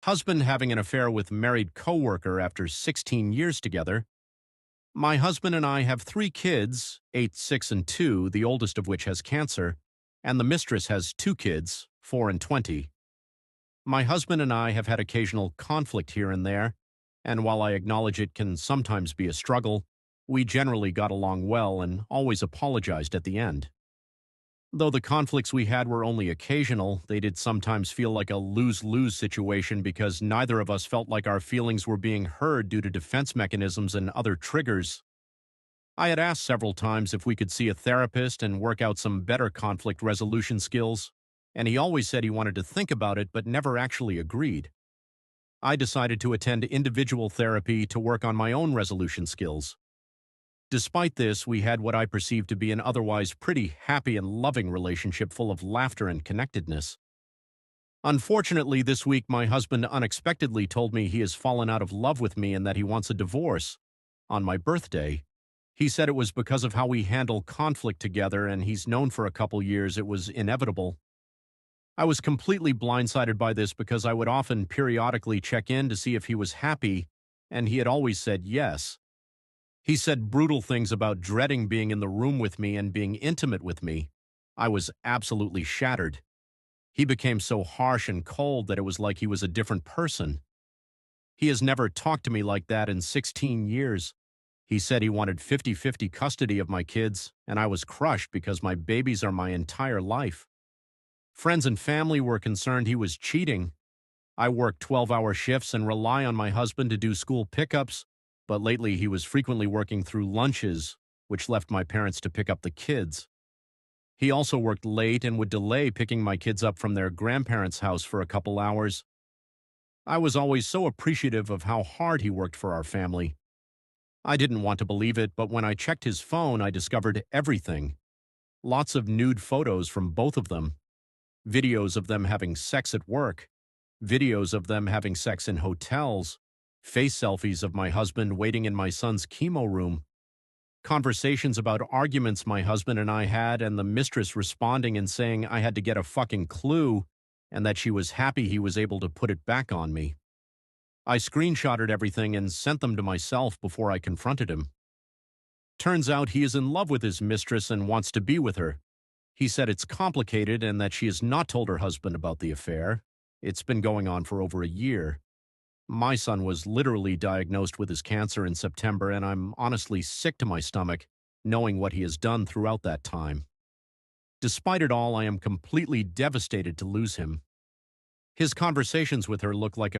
Husband having an affair with married coworker after 16 years together. My husband and I have 3 kids, 8, 6, and 2, the oldest of which has cancer, and the mistress has 2 kids, 4 and 20. My husband and I have had occasional conflict here and there, and while I acknowledge it can sometimes be a struggle, we generally got along well and always apologized at the end. Though the conflicts we had were only occasional, they did sometimes feel like a lose-lose situation because neither of us felt like our feelings were being heard due to defense mechanisms and other triggers. I had asked several times if we could see a therapist and work out some better conflict resolution skills, and he always said he wanted to think about it but never actually agreed. I decided to attend individual therapy to work on my own resolution skills. Despite this, we had what I perceived to be an otherwise pretty happy and loving relationship full of laughter and connectedness. Unfortunately, this week my husband unexpectedly told me he has fallen out of love with me and that he wants a divorce. On my birthday, he said it was because of how we handle conflict together, and he's known for a couple years it was inevitable. I was completely blindsided by this because I would often periodically check in to see if he was happy, and he had always said yes. He said brutal things about dreading being in the room with me and being intimate with me. I was absolutely shattered. He became so harsh and cold that it was like he was a different person. He has never talked to me like that in 16 years. He said he wanted 50-50 custody of my kids, and I was crushed because my babies are my entire life. Friends and family were concerned he was cheating. I work 12-hour shifts and rely on my husband to do school pickups, but lately he was frequently working through lunches, which left my parents to pick up the kids. He also worked late and would delay picking my kids up from their grandparents' house for a couple hours. I was always so appreciative of how hard he worked for our family. I didn't want to believe it, but when I checked his phone, I discovered everything. Lots of nude photos from both of them. Videos of them having sex at work. Videos of them having sex in hotels. Face selfies of my husband waiting in my son's chemo room. Conversations about arguments my husband and I had, and the mistress responding and saying I had to get a fucking clue and that she was happy he was able to put it back on me. I screenshotted everything and sent them to myself before I confronted him. Turns out he is in love with his mistress and wants to be with her. He said it's complicated and that she has not told her husband about the affair. It's been going on for over a year. My son was literally diagnosed with his cancer in September, and I'm honestly sick to my stomach knowing what he has done throughout that time. Despite it all, I am completely devastated to lose him. His conversations with her look like